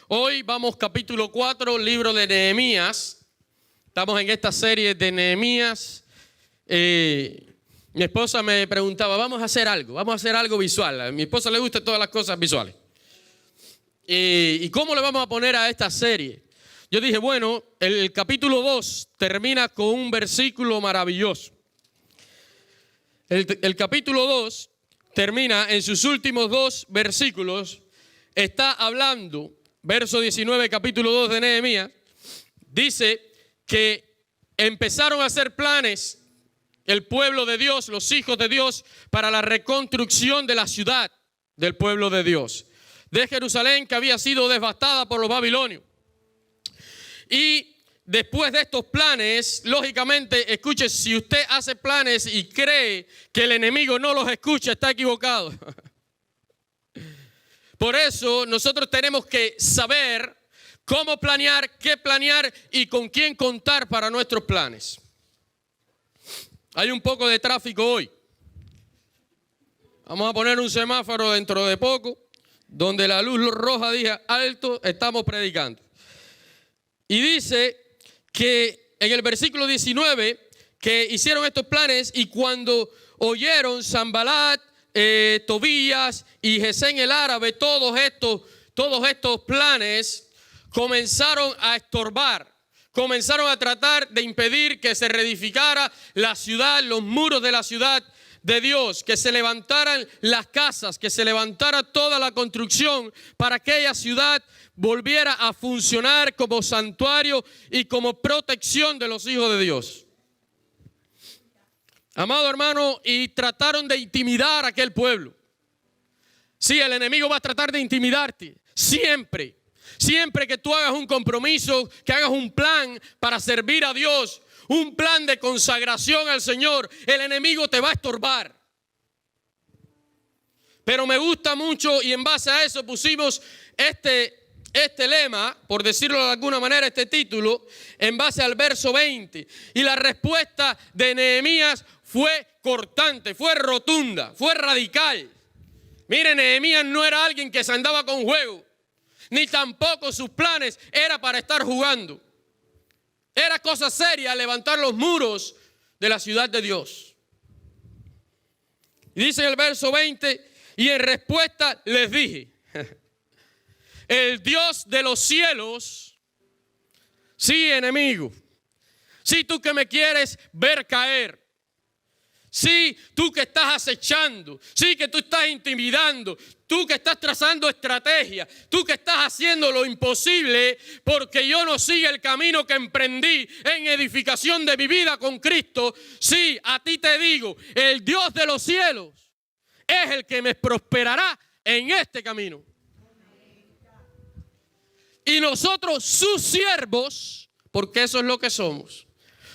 Hoy vamos capítulo 4, libro de Nehemías. Estamos en esta serie de Nehemías. Mi esposa me preguntaba, vamos a hacer algo visual. A mi esposa le gustan todas las cosas visuales. ¿Y cómo le vamos a poner a esta serie? Yo dije, bueno, el capítulo 2 termina con un versículo maravilloso. El capítulo 2 termina en sus últimos dos versículos. Está hablando, verso 19, capítulo 2 de Nehemías, dice que empezaron a hacer planes el pueblo de Dios, los hijos de Dios, para la reconstrucción de la ciudad del pueblo de Dios, de Jerusalén, que había sido devastada por los babilonios. Y después de estos planes, lógicamente, escuche, si usted hace planes y cree que el enemigo no los escucha, está equivocado. Por eso nosotros tenemos que saber cómo planear, qué planear y con quién contar para nuestros planes. Hay un poco de tráfico hoy. Vamos a poner un semáforo dentro de poco, donde la luz roja diga alto, estamos predicando. Y dice que en el versículo 19 que hicieron estos planes y cuando oyeron Sanbalat, Tobías y Gesén el árabe, todos estos planes comenzaron a estorbar, comenzaron a tratar de impedir que se reedificara la ciudad, los muros de la ciudad de Dios, que se levantaran las casas, que se levantara toda la construcción para que aquella ciudad volviera a funcionar como santuario y como protección de los hijos de Dios. Amado hermano, y trataron de intimidar a aquel pueblo. Sí, el enemigo va a tratar de intimidarte, siempre. Siempre que tú hagas un compromiso, que hagas un plan para servir a Dios, un plan de consagración al Señor, el enemigo te va a estorbar. Pero me gusta mucho y en base a eso pusimos este lema, por decirlo de alguna manera, este título, en base al verso 20. Y la respuesta de Nehemías fue cortante, fue rotunda, fue radical. Mire, Nehemías no era alguien que se andaba con juego, ni tampoco sus planes era para estar jugando. Era cosa seria levantar los muros de la ciudad de Dios. Y dice en el verso 20, y en respuesta les dije, el Dios de los cielos, sí, enemigo, sí, tú que me quieres ver caer, sí, tú que estás acechando, sí, que tú estás intimidando, tú que estás trazando estrategia, tú que estás haciendo lo imposible porque yo no siga el camino que emprendí en edificación de mi vida con Cristo. Sí, a ti te digo, el Dios de los cielos es el que me prosperará en este camino. Y nosotros, sus siervos, porque eso es lo que somos.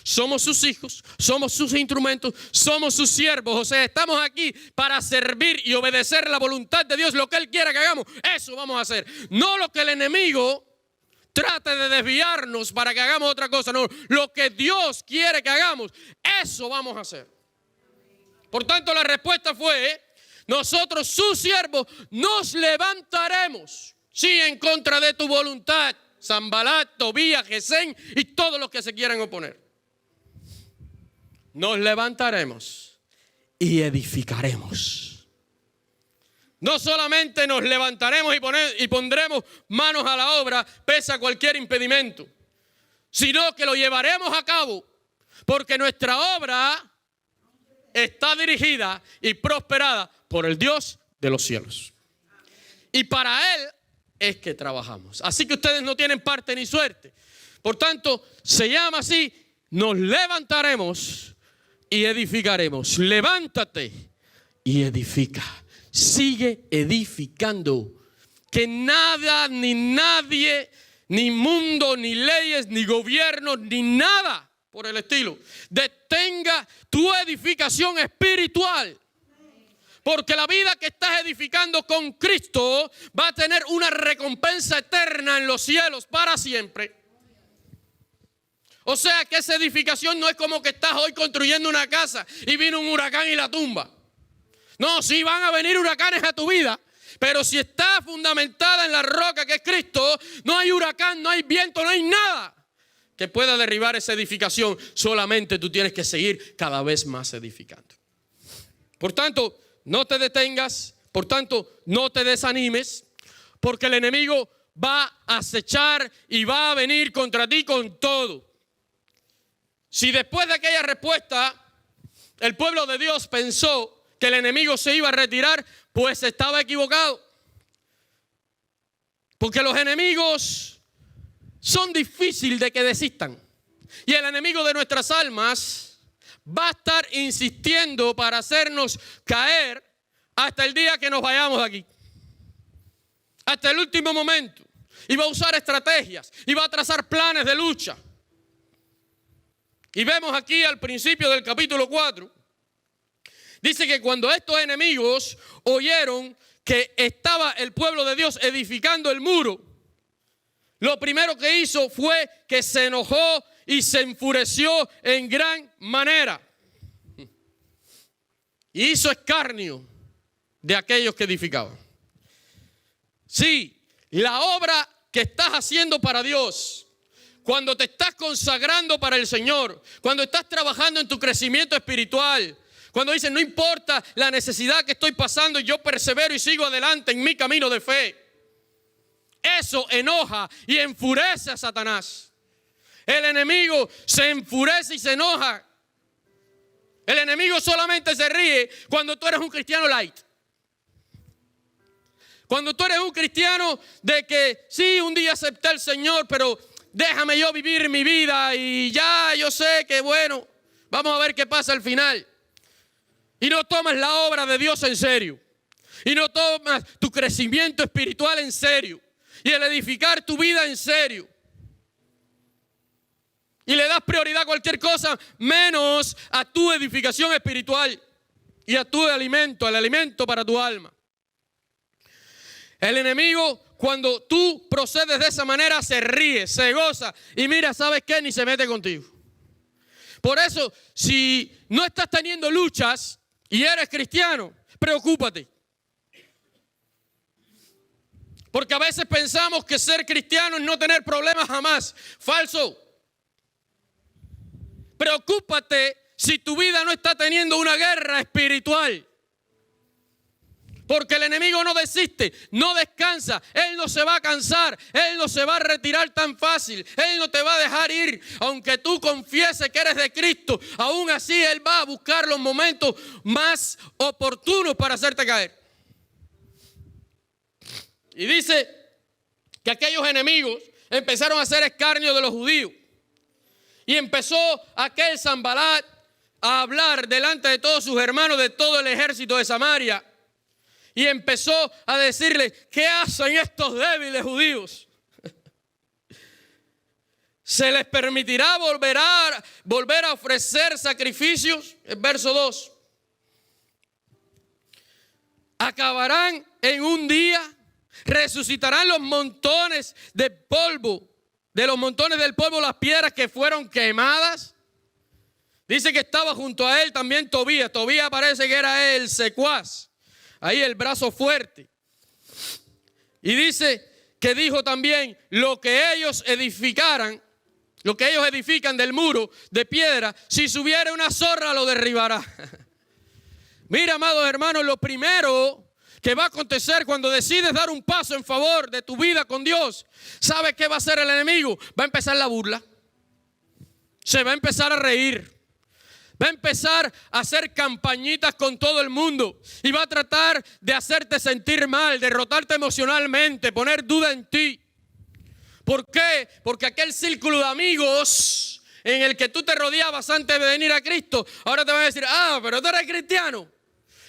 Somos sus hijos, somos sus instrumentos, somos sus siervos. O sea, estamos aquí para servir y obedecer la voluntad de Dios. Lo que Él quiera que hagamos, eso vamos a hacer. No lo que el enemigo trate de desviarnos para que hagamos otra cosa. No, lo que Dios quiere que hagamos, eso vamos a hacer. Por tanto, la respuesta fue, nosotros, sus siervos, nos levantaremos. Sí, en contra de tu voluntad, Sanbalat, Tobías, Gesén y todos los que se quieran oponer. Nos levantaremos y edificaremos. No solamente nos levantaremos y pondremos manos a la obra pese a cualquier impedimento, sino que lo llevaremos a cabo porque nuestra obra está dirigida y prosperada por el Dios de los cielos. Y para Él es que trabajamos. Así que ustedes no tienen parte ni suerte. Por tanto, se llama así, nos levantaremos y edificaremos. Levántate y edifica. Sigue edificando. Que nada, ni nadie, ni mundo, ni leyes, ni gobierno, ni nada por el estilo detenga tu edificación espiritual. Porque la vida que estás edificando con Cristo va a tener una recompensa eterna en los cielos para siempre. O sea que esa edificación no es como que estás hoy construyendo una casa y vino un huracán y la tumba. No, sí van a venir huracanes a tu vida Pero si está fundamentada en la roca que es Cristo, no hay huracán, no hay viento, no hay nada que pueda derribar esa edificación. Solamente tú tienes que seguir cada vez más edificando. Por tanto, no te detengas, por tanto, no te desanimes, porque el enemigo va a acechar y va a venir contra ti con todo. Si después de aquella respuesta el pueblo de Dios pensó que el enemigo se iba a retirar, pues estaba equivocado. Porque los enemigos son difíciles de que desistan. Y el enemigo de nuestras almas va a estar insistiendo para hacernos caer hasta el día que nos vayamos de aquí. Hasta el último momento. Y va a usar estrategias. Y va a trazar planes de lucha. Y vemos aquí al principio del capítulo 4. Dice que cuando estos enemigos oyeron que estaba el pueblo de Dios edificando el muro, lo primero que hizo fue que se enojó y se enfureció en gran manera. Y hizo escarnio de aquellos que edificaban. Sí, la obra que estás haciendo para Dios, cuando te estás consagrando para el Señor, cuando estás trabajando en tu crecimiento espiritual, cuando dices, no importa la necesidad que estoy pasando, yo persevero y sigo adelante en mi camino de fe. Eso enoja y enfurece a Satanás. El enemigo se enfurece y se enoja. El enemigo solamente se ríe cuando tú eres un cristiano light. Cuando tú eres un cristiano de que sí, un día acepté al Señor, pero déjame yo vivir mi vida y ya yo sé que bueno, vamos a ver qué pasa al final. Y no tomas la obra de Dios en serio. Y no tomas tu crecimiento espiritual en serio. Y el edificar tu vida en serio. Y le das prioridad a cualquier cosa menos a tu edificación espiritual. Y a tu alimento, al alimento para tu alma. El enemigo, cuando tú procedes de esa manera, se ríe, se goza. Y mira, ¿sabes qué? Ni se mete contigo. Por eso, si no estás teniendo luchas y eres cristiano, preocúpate. Porque a veces pensamos que ser cristiano es no tener problemas jamás. Falso. Preocúpate si tu vida no está teniendo una guerra espiritual. Porque el enemigo no desiste, no descansa. Él no se va a cansar, él no se va a retirar tan fácil. Él no te va a dejar ir. Aunque tú confieses que eres de Cristo, aún así él va a buscar los momentos más oportunos para hacerte caer. Y dice que aquellos enemigos empezaron a hacer escarnio de los judíos. Y empezó aquel Sanbalat a hablar delante de todos sus hermanos, de todo el ejército de Samaria. Y empezó a decirle, ¿qué hacen estos débiles judíos? ¿Se les permitirá volver a ofrecer sacrificios? El verso 2. ¿Acabarán en un día? ¿Resucitarán los montones de polvo? De los montones del polvo las piedras que fueron quemadas. Dice que estaba junto a él también Tobías. Tobías parece que era el secuaz. Ahí el brazo fuerte. Y dice que dijo también, lo que ellos edifican del muro de piedra, si subiera una zorra lo derribará. Mira, amados hermanos, lo primero que va a acontecer cuando decides dar un paso en favor de tu vida con Dios, ¿sabes qué va a hacer el enemigo? Va a empezar la burla. Se va a empezar a reír. Va a empezar a hacer campañitas con todo el mundo. Y va a tratar de hacerte sentir mal, derrotarte emocionalmente, poner duda en ti. ¿Por qué? Porque aquel círculo de amigos en el que tú te rodeabas antes de venir a Cristo, ahora te van a decir, pero tú eres cristiano.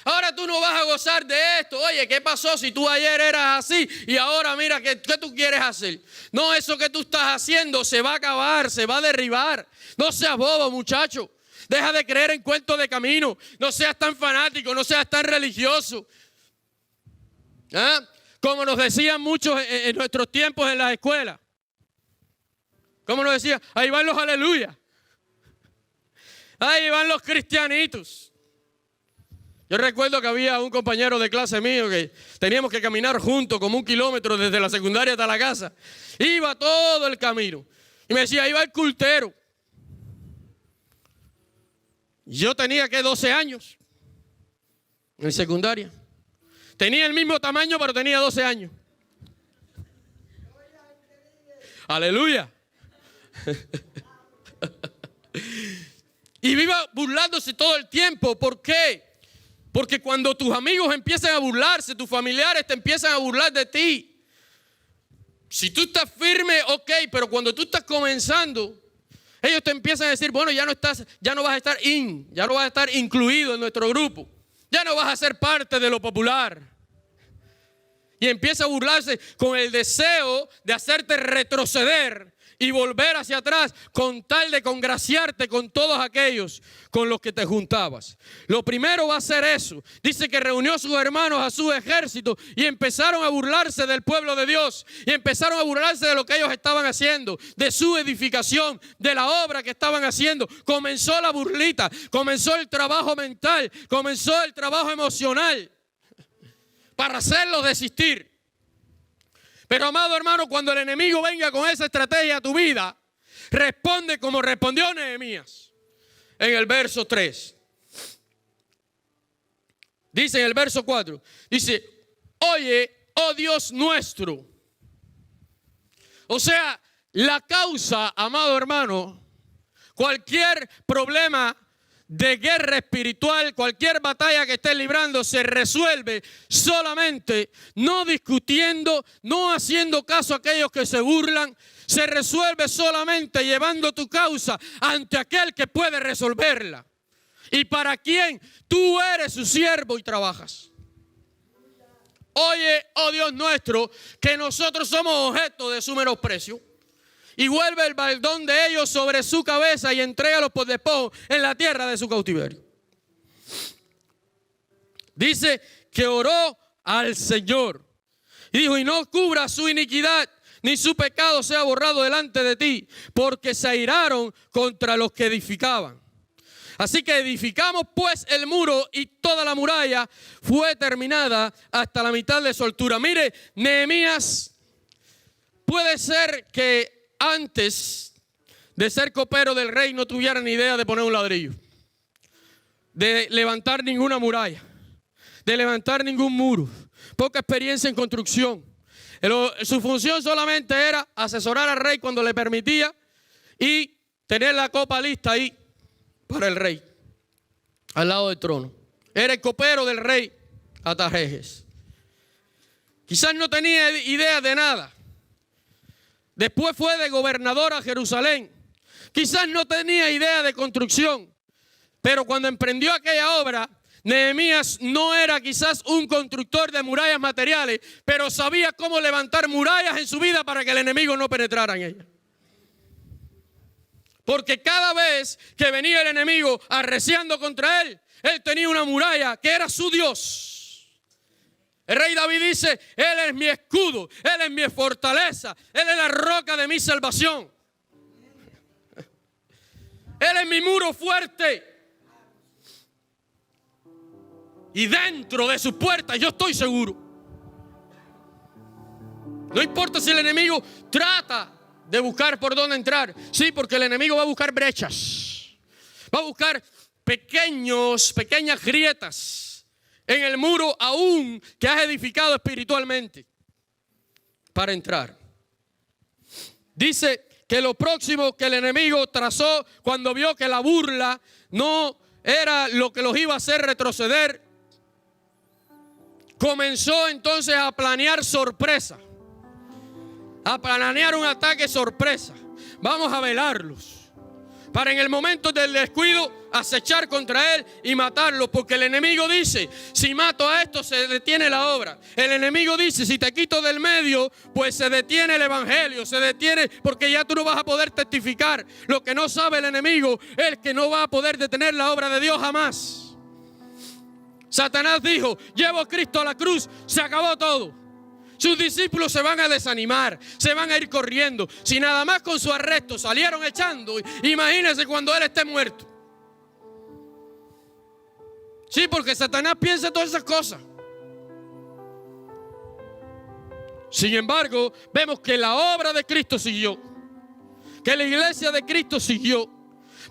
Ahora tú no vas a gozar de esto. Oye, ¿qué pasó si tú ayer eras así y ahora mira qué tú quieres hacer? No, eso que tú estás haciendo se va a acabar, se va a derribar. No seas bobo, muchacho. Deja de creer en cuentos de camino. No seas tan fanático, no seas tan religioso. Como nos decían muchos en nuestros tiempos en las escuelas. Como nos decían, ahí van los aleluyas. Ahí van los cristianitos. Yo recuerdo que había un compañero de clase mío que teníamos que caminar juntos como 1 kilómetro desde la secundaria hasta la casa. Iba todo el camino. Y me decía, iba el cultero. Yo tenía, 12 años en secundaria. Tenía el mismo tamaño, pero tenía 12 años. Aleluya. Y iba burlándose todo el tiempo. ¿Por qué? Porque cuando tus amigos empiezan a burlarse, tus familiares te empiezan a burlar de ti. Si tú estás firme, ok, pero cuando tú estás comenzando, ellos te empiezan a decir, bueno, ya no vas a estar ya no vas a estar incluido en nuestro grupo. Ya no vas a ser parte de lo popular. Y empieza a burlarse con el deseo de hacerte retroceder y volver hacia atrás con tal de congraciarte con todos aquellos con los que te juntabas. Lo primero va a ser eso. Dice que reunió a sus hermanos, a su ejército, y empezaron a burlarse del pueblo de Dios. Y empezaron a burlarse de lo que ellos estaban haciendo, de su edificación, de la obra que estaban haciendo. Comenzó la burlita, comenzó el trabajo mental, comenzó el trabajo emocional para hacerlos desistir. Pero amado hermano, cuando el enemigo venga con esa estrategia a tu vida, responde como respondió Nehemías. En el verso 3. Dice en el verso 4. Dice, oye, oh Dios nuestro. O sea, la causa, amado hermano, cualquier problema de guerra espiritual, cualquier batalla que estés librando se resuelve solamente no discutiendo, no haciendo caso a aquellos que se burlan. Se resuelve solamente llevando tu causa ante aquel que puede resolverla y para quien tú eres su siervo y trabajas. Oye, oh Dios nuestro, que nosotros somos objeto de su menosprecio. Y vuelve el baldón de ellos sobre su cabeza y entrégalos por despojo en la tierra de su cautiverio. Dice que oró al Señor. Y dijo, y no cubra su iniquidad, ni su pecado sea borrado delante de ti, porque se airaron contra los que edificaban. Así que edificamos pues el muro y toda la muralla fue terminada hasta la mitad de su altura. Mire, Nehemías, puede ser que antes de ser copero del rey no tuviera ni idea de poner un ladrillo, de levantar ninguna muralla, de levantar ningún muro, poca experiencia en construcción. Su función solamente era asesorar al rey cuando le permitía y tener la copa lista ahí para el rey, al lado del trono. Era el copero del rey Artajerjes. Quizás no tenía idea de nada. Después fue de gobernador a Jerusalén. Quizás no tenía idea de construcción, pero cuando emprendió aquella obra, Nehemías no era quizás un constructor de murallas materiales, pero sabía cómo levantar murallas en su vida para que el enemigo no penetrara en ella. Porque cada vez que venía el enemigo arreciando contra él, él tenía una muralla que era su Dios. El rey David dice, Él es mi escudo, Él es mi fortaleza, Él es la roca de mi salvación. Él es mi muro fuerte. Y dentro de sus puertas yo estoy seguro. No importa si el enemigo trata de buscar por dónde entrar. Sí, porque el enemigo va a buscar brechas. Va a buscar pequeñas grietas en el muro aún que has edificado espiritualmente para entrar. Dice que lo próximo que el enemigo trazó cuando vio que la burla no era lo que los iba a hacer retroceder, comenzó entonces a planear sorpresa, a planear un ataque sorpresa. Vamos a velarlos para en el momento del descuido acechar contra él y matarlo, porque el enemigo dice, si mato a esto se detiene la obra. El enemigo dice, si te quito del medio, pues se detiene el evangelio, se detiene porque ya tú no vas a poder testificar. Lo que no sabe el enemigo es que no va a poder detener la obra de Dios jamás. Satanás dijo, llevo a Cristo a la cruz, se acabó todo. Sus discípulos se van a desanimar, se van a ir corriendo. Si nada más con su arresto salieron echando, imagínense cuando él esté muerto. Sí, porque Satanás piensa todas esas cosas. Sin embargo, vemos que la obra de Cristo siguió, que la iglesia de Cristo siguió,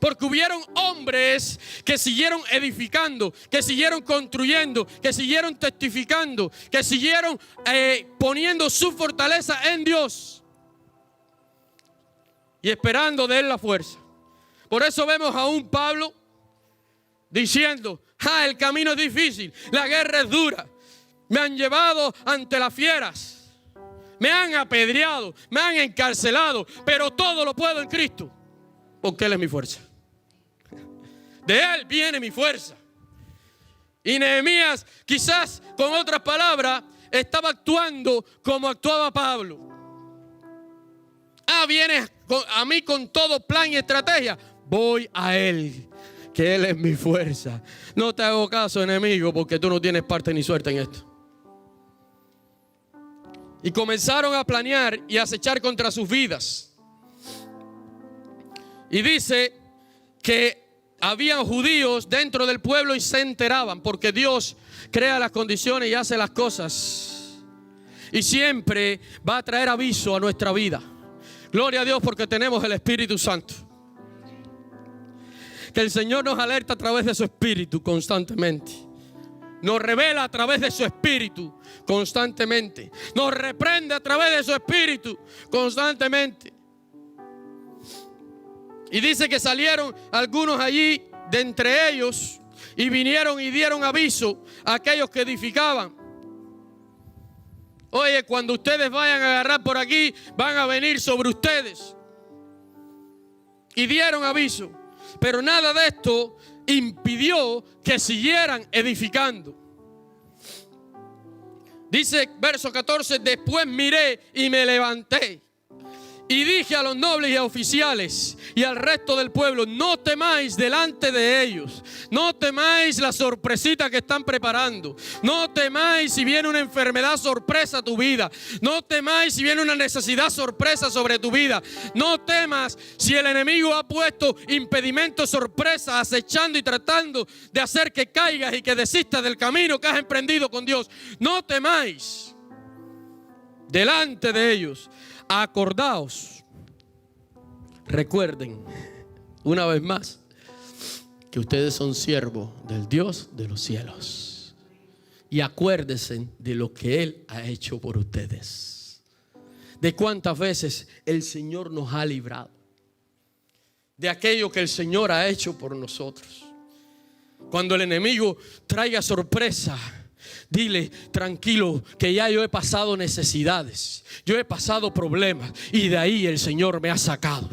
porque hubieron hombres que siguieron edificando, que siguieron construyendo, que siguieron testificando, que siguieron poniendo su fortaleza en Dios y esperando de Él la fuerza. Por eso vemos a un Pablo diciendo: el camino es difícil, la guerra es dura, me han llevado ante las fieras, me han apedreado, me han encarcelado, pero todo lo puedo en Cristo, porque Él es mi fuerza. De Él viene mi fuerza. Y Nehemías, quizás con otras palabras, estaba actuando como actuaba Pablo. Vienes a mí con todo plan y estrategia, voy a Él, que Él es mi fuerza. No te hago caso, enemigo, porque tú no tienes parte ni suerte en esto. Y comenzaron a planear y a acechar contra sus vidas. Y dice que habían judíos dentro del pueblo y se enteraban, porque Dios crea las condiciones y hace las cosas. Y siempre va a traer aviso a nuestra vida. Gloria a Dios, porque tenemos el Espíritu Santo. Que el Señor nos alerta a través de su Espíritu constantemente. Nos revela a través de su Espíritu constantemente. Nos reprende a través de su Espíritu constantemente. Y dice que salieron algunos allí de entre ellos y vinieron y dieron aviso a aquellos que edificaban. Oye, cuando ustedes vayan a agarrar por aquí, van a venir sobre ustedes. Y dieron aviso. Pero nada de esto impidió que siguieran edificando. Dice verso 14: después miré y me levanté y dije a los nobles y a oficiales y al resto del pueblo: no temáis delante de ellos, no temáis la sorpresita que están preparando, no temáis si viene una enfermedad sorpresa a tu vida, no temáis si viene una necesidad sorpresa sobre tu vida, no temas si el enemigo ha puesto impedimentos sorpresa acechando y tratando de hacer que caigas y que desistas del camino que has emprendido con Dios. No temáis delante de ellos. Acordaos, recuerden una vez más que ustedes son siervos del Dios de los cielos. Y acuérdense de lo que Él ha hecho por ustedes. De cuántas veces el Señor nos ha librado. De aquello que el Señor ha hecho por nosotros. Cuando el enemigo traiga sorpresa, dile: tranquilo, que ya yo he pasado necesidades, yo he pasado problemas y de ahí el Señor me ha sacado.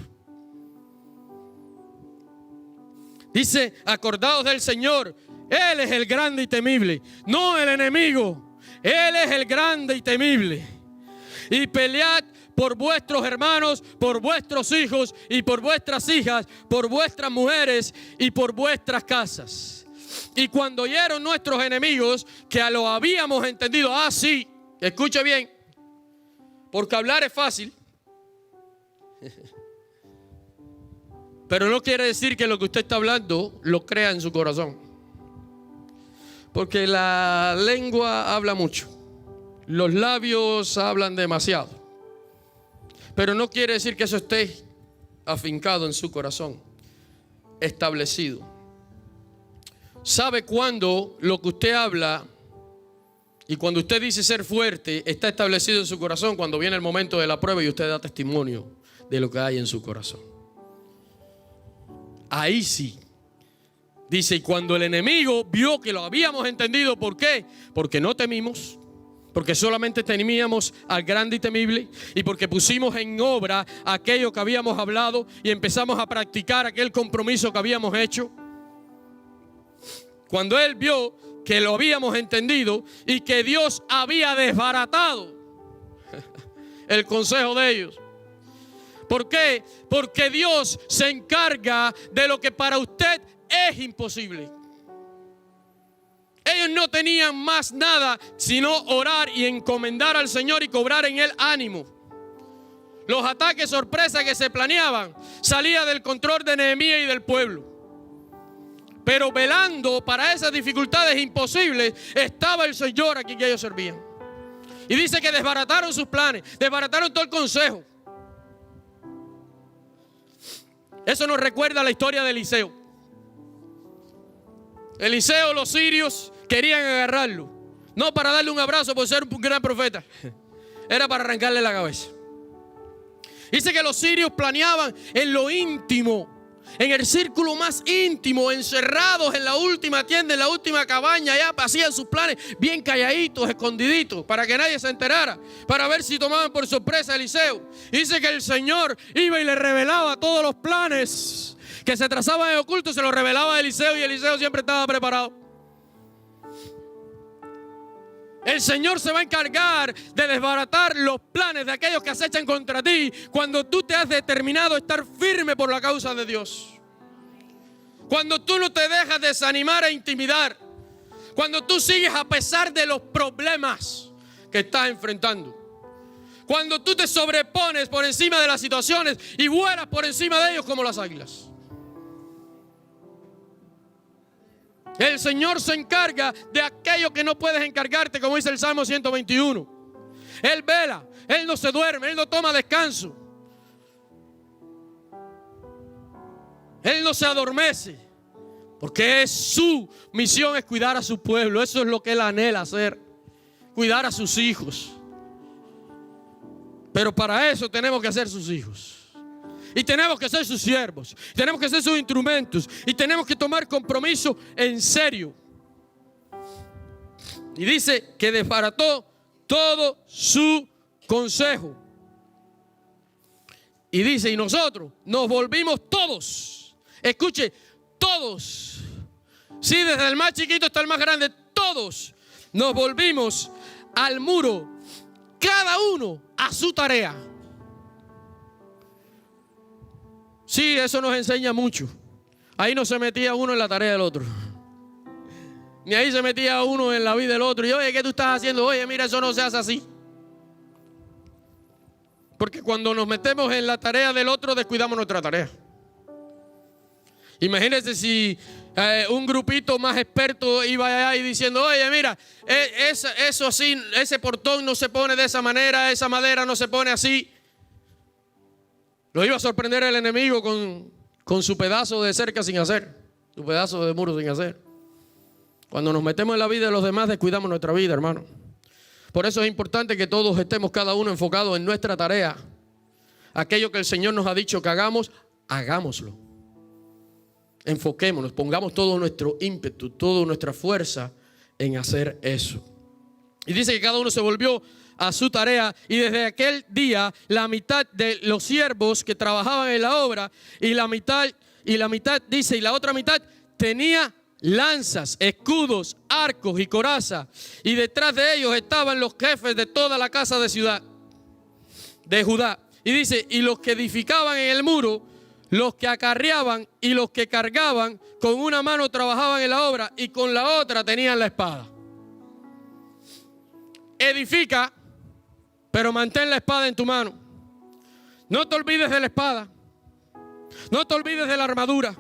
Dice: acordaos del Señor, Él es el grande y temible, no el enemigo. Él es el grande y temible. Y pelead por vuestros hermanos, por vuestros hijos y por vuestras hijas, por vuestras mujeres y por vuestras casas. Y cuando oyeron nuestros enemigos que lo habíamos entendido, sí, escuche bien, porque hablar es fácil, pero no quiere decir que lo que usted está hablando lo crea en su corazón, porque la lengua habla mucho, los labios hablan demasiado, pero no quiere decir que eso esté afincado en su corazón, establecido. ¿Sabe cuándo lo que usted habla y cuando usted dice ser fuerte está establecido en su corazón? Cuando viene el momento de la prueba y usted da testimonio de lo que hay en su corazón. Ahí sí. Dice: y cuando el enemigo vio que lo habíamos entendido, ¿por qué? Porque no temimos, porque solamente temíamos al grande y temible, y porque pusimos en obra aquello que habíamos hablado y empezamos a practicar aquel compromiso que habíamos hecho. Cuando él vio que lo habíamos entendido y que Dios había desbaratado el consejo de ellos. ¿Por qué? Porque Dios se encarga de lo que para usted es imposible. Ellos no tenían más nada sino orar y encomendar al Señor y cobrar en Él ánimo. Los ataques sorpresa que se planeaban salían del control de Nehemías y del pueblo. Pero velando para esas dificultades imposibles estaba el Señor a quien ellos servían. Y dice que desbarataron sus planes, desbarataron todo el consejo. Eso nos recuerda a la historia de Eliseo. Eliseo, los sirios querían agarrarlo. No para darle un abrazo por ser un gran profeta. Era para arrancarle la cabeza. Dice que los sirios planeaban en lo íntimo, en el círculo más íntimo, encerrados en la última tienda, en la última cabaña. Ya hacían sus planes bien calladitos, escondiditos, para que nadie se enterara, para ver si tomaban por sorpresa a Eliseo. Dice que el Señor iba y le revelaba todos los planes que se trazaban en oculto, se los revelaba a Eliseo, y Eliseo siempre estaba preparado. El Señor se va a encargar de desbaratar los planes de aquellos que acechan contra ti cuando tú te has determinado a estar firme por la causa de Dios. Cuando tú no te dejas desanimar e intimidar. Cuando tú sigues a pesar de los problemas que estás enfrentando. Cuando tú te sobrepones por encima de las situaciones y vuelas por encima de ellos como las águilas. El Señor se encarga de aquello que no puedes encargarte, como dice el Salmo 121. Él vela, Él no se duerme, Él no toma descanso. Él no se adormece, porque es su misión, es cuidar a su pueblo. Eso es lo que Él anhela hacer, cuidar a sus hijos. Pero para eso tenemos que ser sus hijos. Y tenemos que ser sus siervos, tenemos que ser sus instrumentos, y tenemos que tomar compromiso en serio. Y dice que desbarató todo su consejo. Y dice, y nosotros nos volvimos todos. Escuche, todos. Sí, desde el más chiquito hasta el más grande, todos nos volvimos al muro, cada uno a su tarea. Sí, eso nos enseña mucho. Ahí no se metía uno en la tarea del otro. Ni ahí se metía uno en la vida del otro. Y oye, ¿qué tú estás haciendo? Oye, mira, eso no se hace así. Porque cuando nos metemos en la tarea del otro, descuidamos nuestra tarea. Imagínense si un grupito más experto iba allá y diciendo, oye, mira, eso así, ese portón no se pone de esa manera, esa madera no se pone así. Lo iba a sorprender el enemigo con su pedazo de cerca sin hacer, su pedazo de muro sin hacer. Cuando nos metemos en la vida de los demás, descuidamos nuestra vida, hermano. Por eso es importante que todos estemos cada uno enfocados en nuestra tarea. Aquello que el Señor nos ha dicho que hagamos, hagámoslo. Enfoquémonos, pongamos todo nuestro ímpetu, toda nuestra fuerza en hacer eso. Y dice que cada uno se volvió a su tarea, y desde aquel día la mitad de los siervos que trabajaban en la obra y la mitad dice, y la otra mitad tenía lanzas, escudos, arcos y coraza, y detrás de ellos estaban los jefes de toda la casa de Judá. Y dice, y los que edificaban en el muro, los que acarreaban y los que cargaban, con una mano trabajaban en la obra y con la otra tenían la espada. Edifica, pero mantén la espada en tu mano. No te olvides de la espada. No te olvides de la armadura,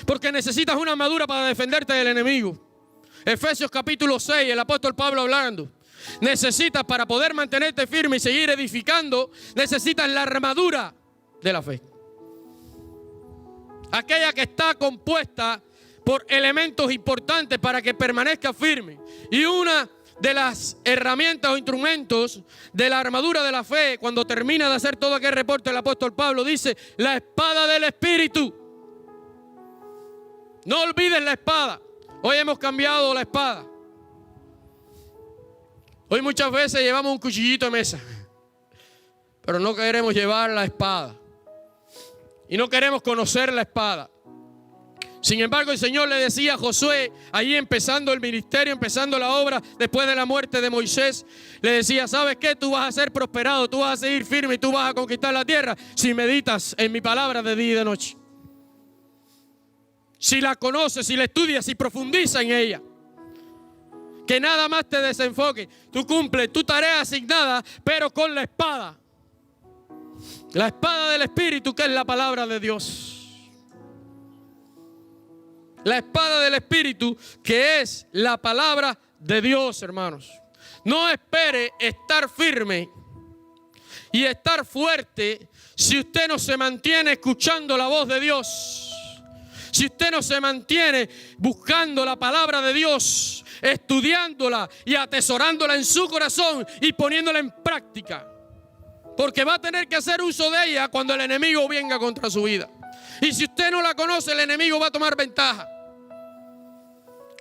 porque necesitas una armadura para defenderte del enemigo. Efesios capítulo 6, el apóstol Pablo hablando. Necesitas, para poder mantenerte firme y seguir edificando, necesitas la armadura de la fe. Aquella que está compuesta por elementos importantes para que permanezca firme. Y una de las herramientas o instrumentos de la armadura de la fe, cuando termina de hacer todo aquel reporte el apóstol Pablo, dice, la espada del Espíritu. No olvides la espada. Hoy hemos cambiado la espada. Hoy muchas veces llevamos un cuchillito de mesa, pero no queremos llevar la espada. Y no queremos conocer la espada. Sin embargo, el Señor le decía a Josué, ahí empezando el ministerio, empezando la obra, después de la muerte de Moisés, le decía, ¿sabes qué? Tú vas a ser prosperado, tú vas a seguir firme y tú vas a conquistar la tierra si meditas en mi palabra de día y de noche. Si la conoces, si la estudias, si profundizas en ella. Que nada más te desenfoque. Tú cumples tu tarea asignada, pero con la espada. La espada del Espíritu, que es la palabra de Dios. la espada del Espíritu, que es la palabra de Dios, hermanos. No espere estar firme y estar fuerte si usted no se mantiene escuchando la voz de Dios. Si usted no se mantiene buscando la palabra de Dios, estudiándola y atesorándola en su corazón y poniéndola en práctica. Porque va a tener que hacer uso de ella cuando el enemigo venga contra su vida. Y si usted no la conoce, el enemigo va a tomar ventaja.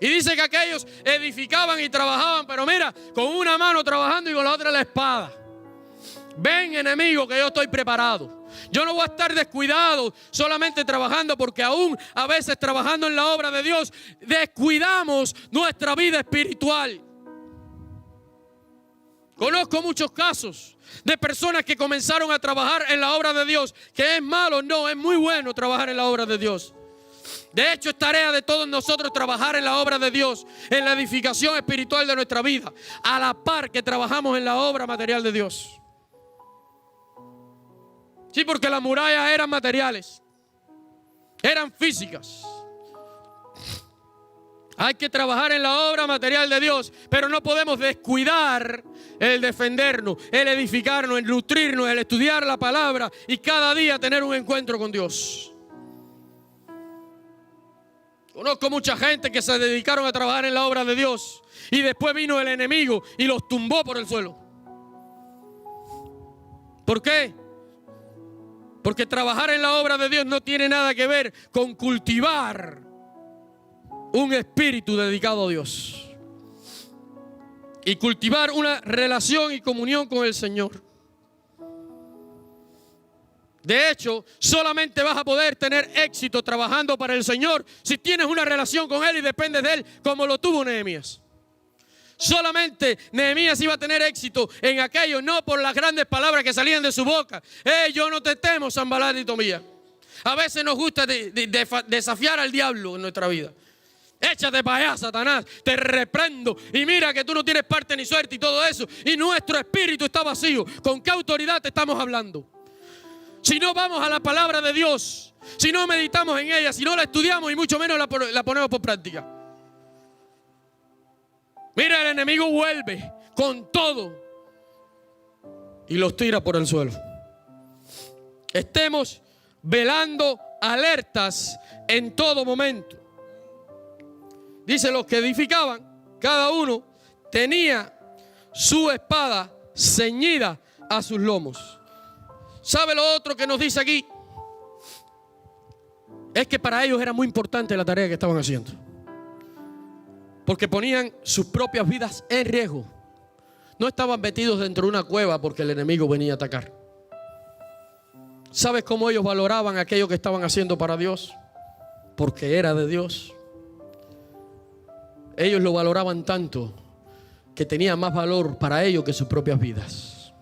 Y dice que aquellos edificaban y trabajaban, pero mira, con una mano trabajando y con la otra la espada. Ven, enemigo, que yo estoy preparado. Yo no voy a estar descuidado solamente trabajando, porque aún a veces trabajando en la obra de Dios descuidamos nuestra vida espiritual. Conozco muchos casos de personas que comenzaron a trabajar en la obra de Dios. ¿Que es malo? No, es muy bueno trabajar en la obra de Dios. De hecho, es tarea de todos nosotros trabajar en la obra de Dios, en la edificación espiritual de nuestra vida, a la par que trabajamos en la obra material de Dios. Sí, porque las murallas eran materiales, eran físicas. Hay que trabajar en la obra material de Dios, pero no podemos descuidar el defendernos, el edificarnos, el nutrirnos, el estudiar la palabra y cada día tener un encuentro con Dios. Conozco mucha gente que se dedicaron a trabajar en la obra de Dios y después vino el enemigo y los tumbó por el suelo. ¿Por qué? Porque trabajar en la obra de Dios no tiene nada que ver con cultivar un espíritu dedicado a Dios y cultivar una relación y comunión con el Señor. De hecho, solamente vas a poder tener éxito trabajando para el Señor si tienes una relación con Él y dependes de Él, como lo tuvo Nehemías. Solamente Nehemías iba a tener éxito en aquello, no por las grandes palabras que salían de su boca. Yo no te temo, Sanbalat y Tobías. A veces nos gusta desafiar al diablo en nuestra vida. Échate para allá, Satanás, te reprendo y mira que tú no tienes parte ni suerte y todo eso. Y nuestro espíritu está vacío. ¿Con qué autoridad te estamos hablando? Si no vamos a la palabra de Dios, si no meditamos en ella, si no la estudiamos y mucho menos la ponemos por práctica. Mira, el enemigo vuelve con todo y los tira por el suelo. Estemos velando alertas en todo momento. Dice, los que edificaban, cada uno tenía su espada ceñida a sus lomos. ¿Sabe lo otro que nos dice aquí? Es que para ellos era muy importante la tarea que estaban haciendo. Porque ponían sus propias vidas en riesgo. No estaban metidos dentro de una cueva porque el enemigo venía a atacar. ¿Sabes cómo ellos valoraban aquello que estaban haciendo para Dios? Porque era de Dios. Ellos lo valoraban tanto que tenía más valor para ellos que sus propias vidas.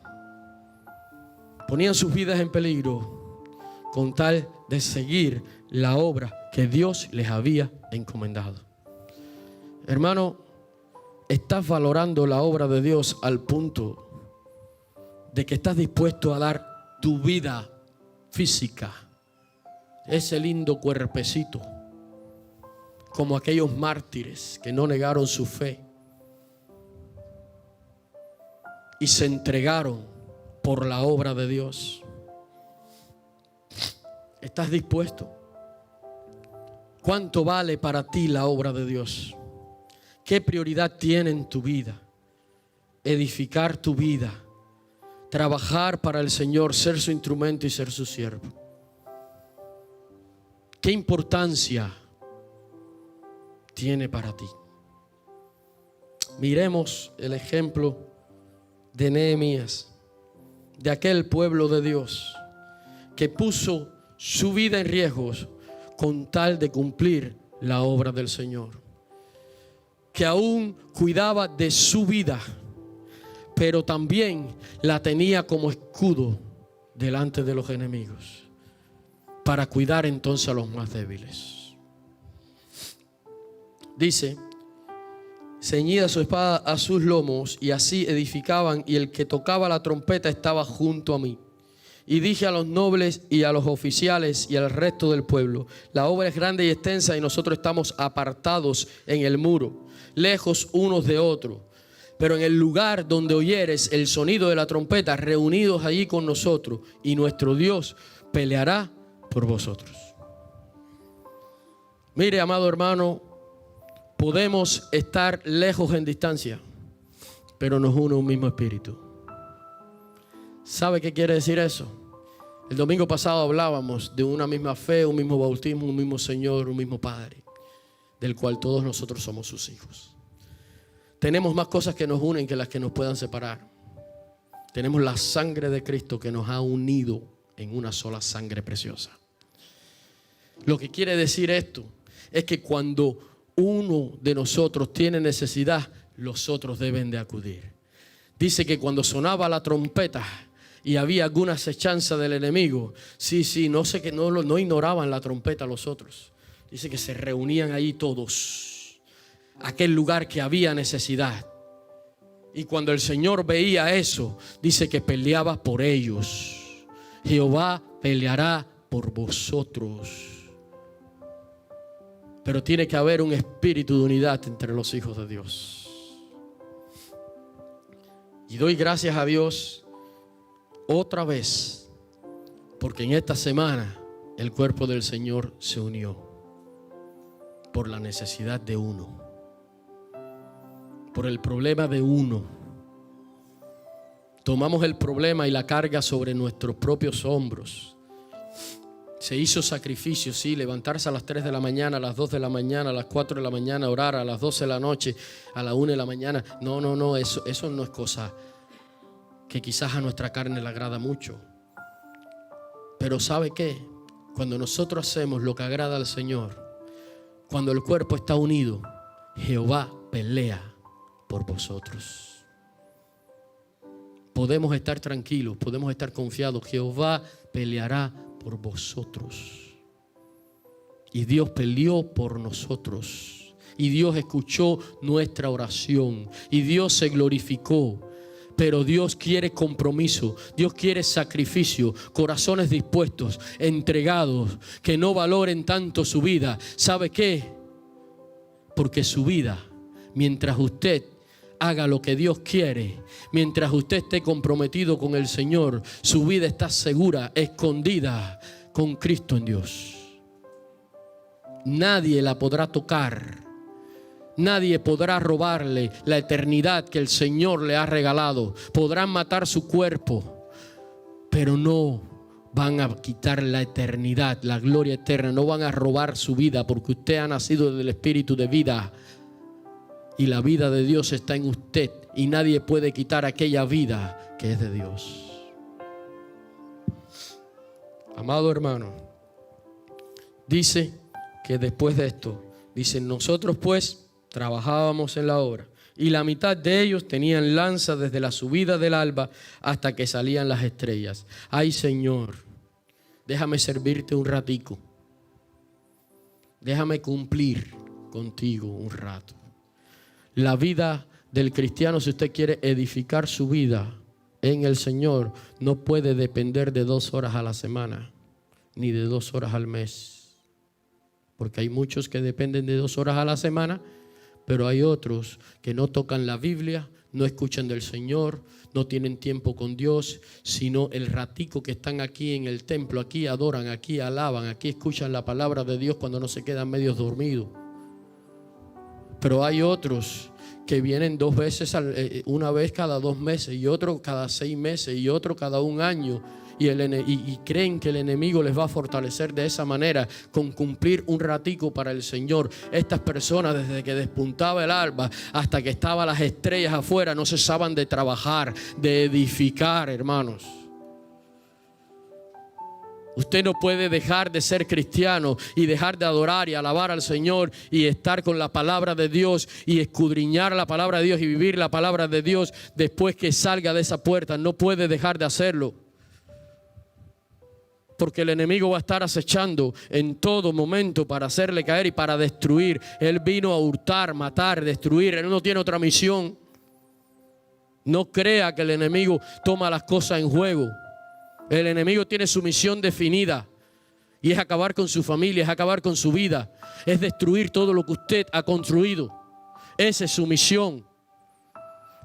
Ponían sus vidas en peligro con tal de seguir la obra que Dios les había encomendado. Hermano, ¿estás valorando la obra de Dios al punto de que estás dispuesto a dar tu vida física, ese lindo cuerpecito, como aquellos mártires que no negaron su fe y se entregaron por la obra de Dios? ¿Estás dispuesto? ¿Cuánto vale para ti la obra de Dios? ¿Qué prioridad tiene en tu vida? Edificar tu vida, trabajar para el Señor, ser su instrumento y ser su siervo. ¿Qué importancia tiene para ti? Miremos el ejemplo de Nehemías, de aquel pueblo de Dios que puso su vida en riesgo con tal de cumplir la obra del Señor, que aún cuidaba de su vida, pero también la tenía como escudo delante de los enemigos, para cuidar entonces a los más débiles. Dice, ceñida su espada a sus lomos, y así edificaban, y el que tocaba la trompeta estaba junto a mí. Y dije a los nobles y a los oficiales y al resto del pueblo: la obra es grande y extensa y nosotros estamos apartados en el muro, lejos unos de otros. Pero en el lugar donde oyeres el sonido de la trompeta, reunidos allí con nosotros, y nuestro Dios peleará por vosotros. Mire, amado hermano, podemos estar lejos en distancia, pero nos une un mismo espíritu. ¿Sabe qué quiere decir eso? El domingo pasado hablábamos de una misma fe, un mismo bautismo, un mismo Señor, un mismo Padre, del cual todos nosotros somos sus hijos. Tenemos más cosas que nos unen que las que nos puedan separar. Tenemos la sangre de Cristo que nos ha unido en una sola sangre preciosa. Lo que quiere decir esto es que cuando uno de nosotros tiene necesidad, los otros deben de acudir. Dice que cuando sonaba la trompeta y había alguna acechanza del enemigo, no ignoraban la trompeta los otros. Dice que se reunían allí todos, aquel lugar que había necesidad. Y cuando el Señor veía eso, dice que peleaba por ellos. Jehová peleará por vosotros. Pero tiene que haber un espíritu de unidad entre los hijos de Dios. Y doy gracias a Dios otra vez, porque en esta semana el cuerpo del Señor se unió por la necesidad de uno, por el problema de uno. Tomamos el problema y la carga sobre nuestros propios hombros. Se hizo sacrificio, sí, levantarse a las 3 de la mañana, a las 2 de la mañana, a las 4 de la mañana, orar a las 12 de la noche, a la 1 de la mañana. No, eso no es cosa que quizás a nuestra carne le agrada mucho. Pero ¿sabe qué? Cuando nosotros hacemos lo que agrada al Señor, cuando el cuerpo está unido, Jehová pelea por vosotros. Podemos estar tranquilos, podemos estar confiados. Jehová peleará por vosotros. Y Dios peleó por nosotros. Y Dios escuchó nuestra oración. Y Dios se glorificó. Pero Dios quiere compromiso, Dios quiere sacrificio, corazones dispuestos, entregados, que no valoren tanto su vida. ¿Sabe qué? Porque su vida, mientras usted haga lo que Dios quiere, mientras usted esté comprometido con el Señor, su vida está segura, escondida con Cristo en Dios. Nadie la podrá tocar. Nadie podrá robarle la eternidad que el Señor le ha regalado. Podrán matar su cuerpo, pero no van a quitar la eternidad, la gloria eterna. No van a robar su vida, porque usted ha nacido del Espíritu de vida. Y la vida de Dios está en usted. Y nadie puede quitar aquella vida que es de Dios. Amado hermano, dice que después de esto, dicen: nosotros pues trabajábamos en la obra, y la mitad de ellos tenían lanzas desde la subida del alba hasta que salían las estrellas. Ay, Señor, déjame servirte un ratico. Déjame cumplir contigo un rato. La vida del cristiano, si usted quiere edificar su vida en el Señor, no puede depender de 2 horas a la semana, ni de 2 horas al mes. Porque hay muchos que dependen de 2 horas a la semana, pero hay otros que no tocan la Biblia, no escuchan del Señor, no tienen tiempo con Dios, sino el ratico que están aquí en el templo, aquí adoran, aquí alaban, aquí escuchan la palabra de Dios cuando no se quedan medios dormidos. Pero hay otros que vienen 2 veces, una vez cada 2 meses, y otro cada 6 meses, y otro cada 1 año. Y creen que el enemigo les va a fortalecer de esa manera, con cumplir un ratico para el Señor. Estas personas, desde que despuntaba el alba hasta que estaban las estrellas afuera, no cesaban de trabajar, de edificar, hermanos. Usted no puede dejar de ser cristiano y dejar de adorar y alabar al Señor y estar con la palabra de Dios y escudriñar la palabra de Dios y vivir la palabra de Dios después que salga de esa puerta. No puede dejar de hacerlo, porque el enemigo va a estar acechando en todo momento para hacerle caer y para destruir. Él vino a hurtar, matar, destruir. Él no tiene otra misión. No crea que el enemigo toma las cosas en juego. El enemigo tiene su misión definida y es acabar con su familia, es acabar con su vida, es destruir todo lo que usted ha construido. Esa es su misión.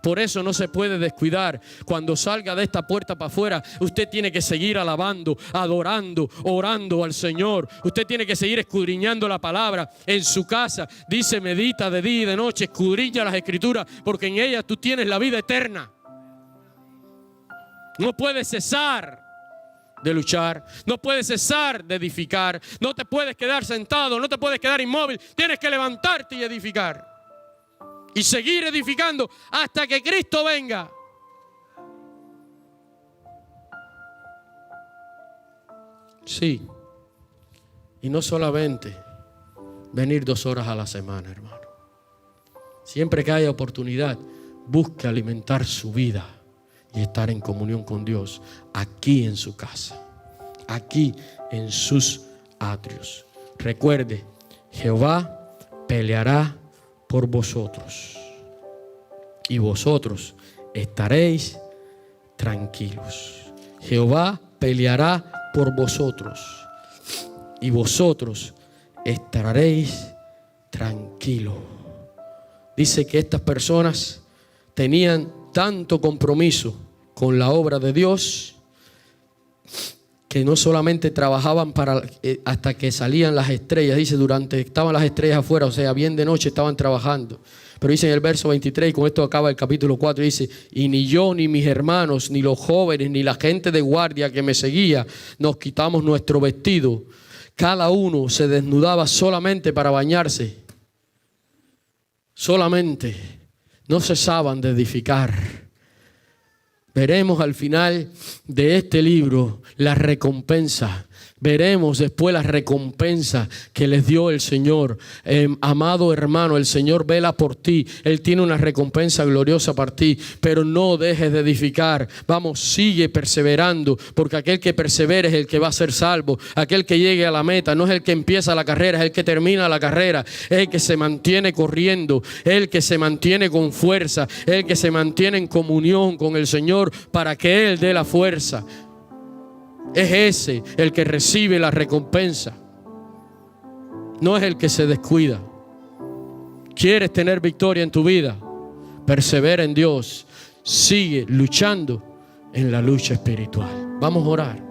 Por eso no se puede descuidar. Cuando salga de esta puerta para afuera, usted tiene que seguir alabando, adorando, orando al Señor. Usted tiene que seguir escudriñando la palabra en su casa. Dice, medita de día y de noche, escudriña las Escrituras, porque en ellas tú tienes la vida eterna. No puedes cesar de luchar, no puedes cesar de edificar, no te puedes quedar sentado, no te puedes quedar inmóvil, tienes que levantarte y edificar. Y seguir edificando hasta que Cristo venga. Sí. Y no solamente venir 2 horas a la semana, hermano. Siempre que haya oportunidad, busque alimentar su vida y estar en comunión con Dios aquí en su casa, aquí en sus atrios. Recuerde, Jehová peleará por vosotros y vosotros estaréis tranquilos. Jehová peleará por vosotros y vosotros estaréis tranquilos. Dice que estas personas tenían tanto compromiso con la obra de Dios que no solamente trabajaban hasta que salían las estrellas. Dice, estaban las estrellas afuera, o sea, bien de noche estaban trabajando. Pero dice en el verso 23, y con esto acaba el capítulo 4, dice, y ni yo, ni mis hermanos, ni los jóvenes, ni la gente de guardia que me seguía, nos quitamos nuestro vestido. Cada uno se desnudaba solamente para bañarse. Solamente. No cesaban de edificar. Veremos al final de este libro la recompensa. Veremos después la recompensa que les dio el Señor. Amado hermano, el Señor vela por ti. Él tiene una recompensa gloriosa para ti. Pero no dejes de edificar. Vamos, sigue perseverando. Porque aquel que persevere es el que va a ser salvo. Aquel que llegue a la meta no es el que empieza la carrera, es el que termina la carrera. Es el que se mantiene corriendo. Es el que se mantiene con fuerza. Es el que se mantiene en comunión con el Señor para que Él dé la fuerza. Es ese el que recibe la recompensa. No es el que se descuida. ¿Quieres tener victoria en tu vida? Persevera en Dios. Sigue luchando en la lucha espiritual. Vamos a orar.